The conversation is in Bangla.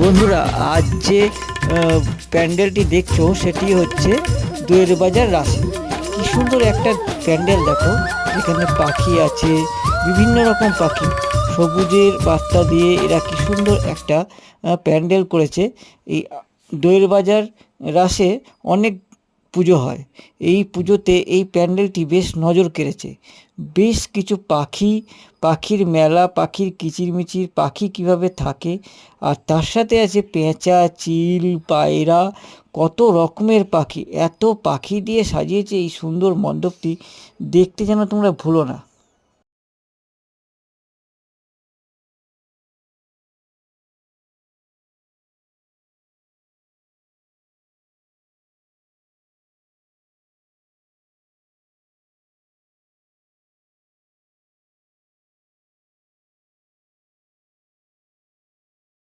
বন্ধুরা, আজ যে প্যান্ডেলটি দেখছো সেটি হচ্ছে দইয়ের বাজার রাসে। কি সুন্দর একটা প্যান্ডেল দেখো, এখানে পাখি আছে, বিভিন্ন রকম পাখি, সবুজের বার্তা দিয়ে এরা কি সুন্দর একটা প্যান্ডেল করেছে। এই দইয়ের বাজার রাসে অনেক পুজো হয়। এই পুজোতে এই প্যান্ডেলটি বেশ নজর কেড়েছে। বেশ কিছু পাখি, পাখির মেলা, পাখির কিচিরমিচির, পাখি কিভাবে থাকে, আর তার সাথে আছে পেঁচা, চিল, পায়রা, কত রকমের পাখি। এত পাখি দিয়ে সাজিয়েছে এই সুন্দর মণ্ডপটি, দেখতে যেন তোমরা ভুলো না।